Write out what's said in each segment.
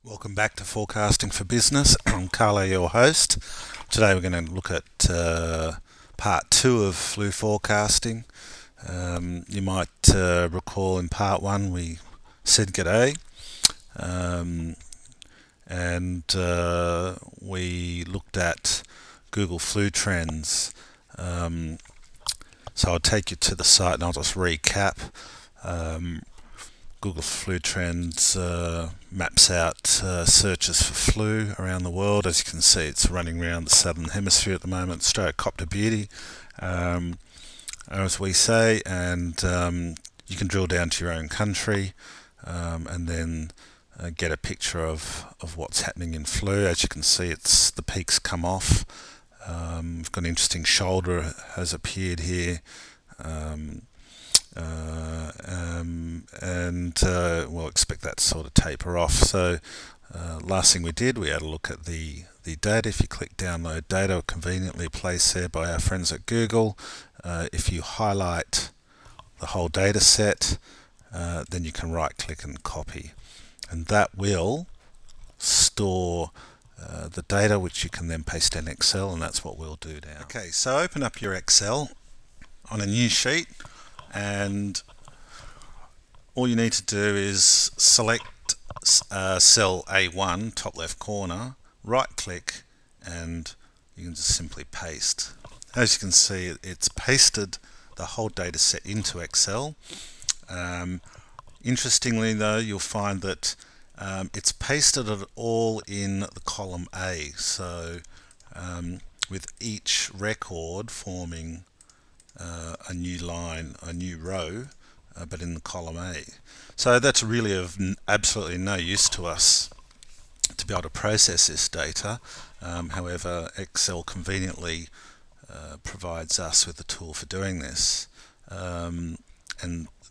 Welcome back to Forecasting for Business. I'm Carlo, your host. Today we're going to look at part two of flu forecasting. You might recall in part one we said g'day, um, and we looked at Google flu trends. So I'll take you to the site and I'll just recap. Google Flu Trends maps out searches for flu around the world. As you can see, it's running around the southern hemisphere at the moment. Straight copter beauty, as we say, and you can drill down to your own country and then get a picture of what's happening in flu. As you can see, it's the peaks come off. We've got an interesting shoulder has appeared here. And we'll expect that to sort of taper off. So last thing we did, we had a look at the data. If you click download data, conveniently placed there by our friends at Google, if you highlight the whole data set, then you can right click and copy, and that will store the data, which you can then paste in Excel, and that's what we'll do now. Okay, so open up your Excel on a new sheet, and all you need to do is select cell A1, top left corner, right click, and you can just simply paste. As you can see, it's pasted the whole data set into Excel. Interestingly though, you'll find that it's pasted it all in the column A, so with each record forming a new line, a new row, but in the column A. So that's really of absolutely no use to us to be able to process this data. However, Excel conveniently provides us with a tool for doing this, and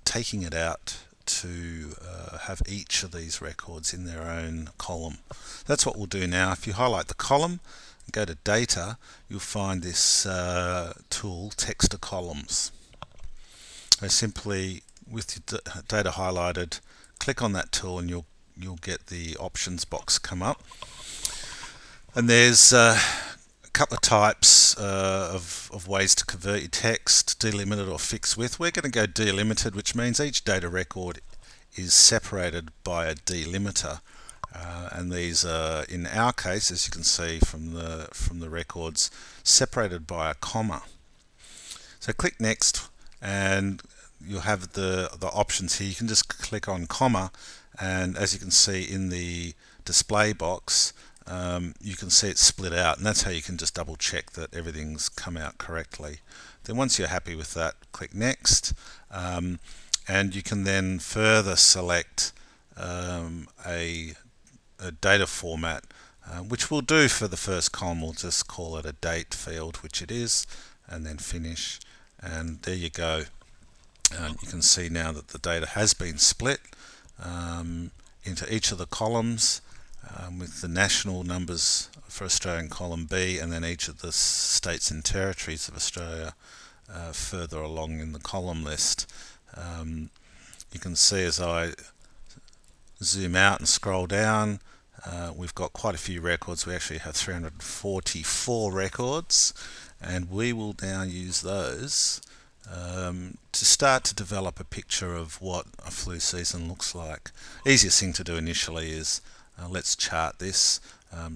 taking it out to have each of these records in their own column. That's what we'll do now. If you highlight the column and go to data, you'll find this tool, text to columns. So simply, with your data highlighted, click on that tool and you'll get the options box come up. And there's a couple of types of ways to convert your text: delimited or fixed width. We're going to go delimited, which means each data record is separated by a delimiter. And these are, in our case, as you can see from the records, separated by a comma. So click next, and you'll have the options here. You can just click on comma, and as you can see in the display box, you can see it's split out, and that's how you can just double check that everything's come out correctly. Then once you're happy with that, click next, and you can then further select a data format, which we'll do for the first column. We'll just call it a date field, which it is, and then finish, and there you go. You can see now that the data has been split into each of the columns, with the national numbers for Australian column B, and then each of the states and territories of Australia further along in the column list. You can see as I zoom out and scroll down, we've got quite a few records. We actually have 344 records, and we will now use those to start to develop a picture of what a flu season looks like. Easiest thing to do initially is let's chart this.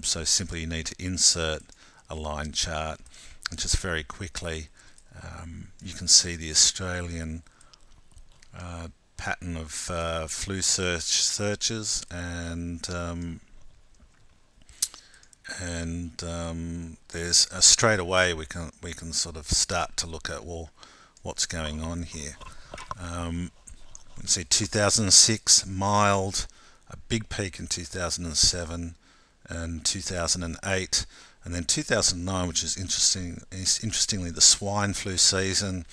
So simply you need to insert a line chart, and just very quickly you can see the Australian pattern of flu searches, and there's straight away we can sort of start to look at, well, what's going on here. You can see 2006 mild, a big peak in 2007 and 2008, and then 2009, which is interestingly the swine flu season,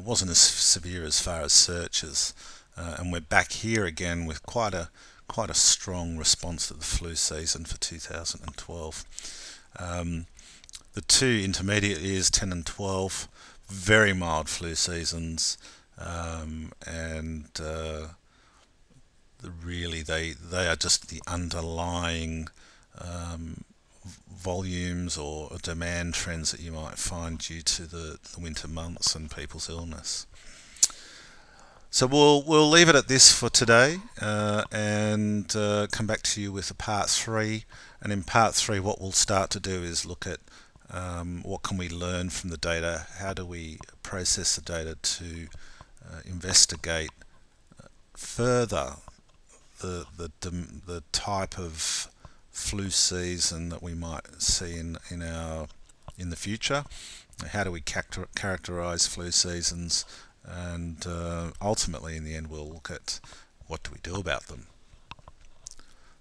wasn't as severe as far as searches, and we're back here again with quite a strong response to the flu season for 2012. The two intermediate years, 10 and 12, very mild flu seasons, and the really really they are just the underlying volumes or demand trends that you might find due to the winter months and people's illness. So we'll leave it at this for today, and come back to you with a part 3. And in part 3, what we'll start to do is look at what can we learn from the data, how do we process the data to investigate further the type of flu season that we might see in the future. How do we characterize flu seasons, and ultimately in the end we'll look at what do we do about them.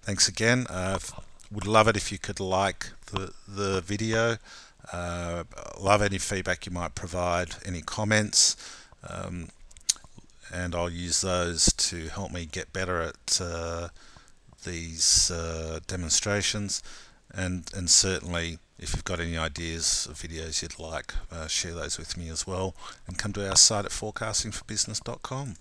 Thanks again. Would love it if you could like the video. Love any feedback you might provide, any comments, and I'll use those to help me get better at these demonstrations, and certainly if you've got any ideas of videos you'd like, share those with me as well, and come to our site at forecastingforbusiness.com.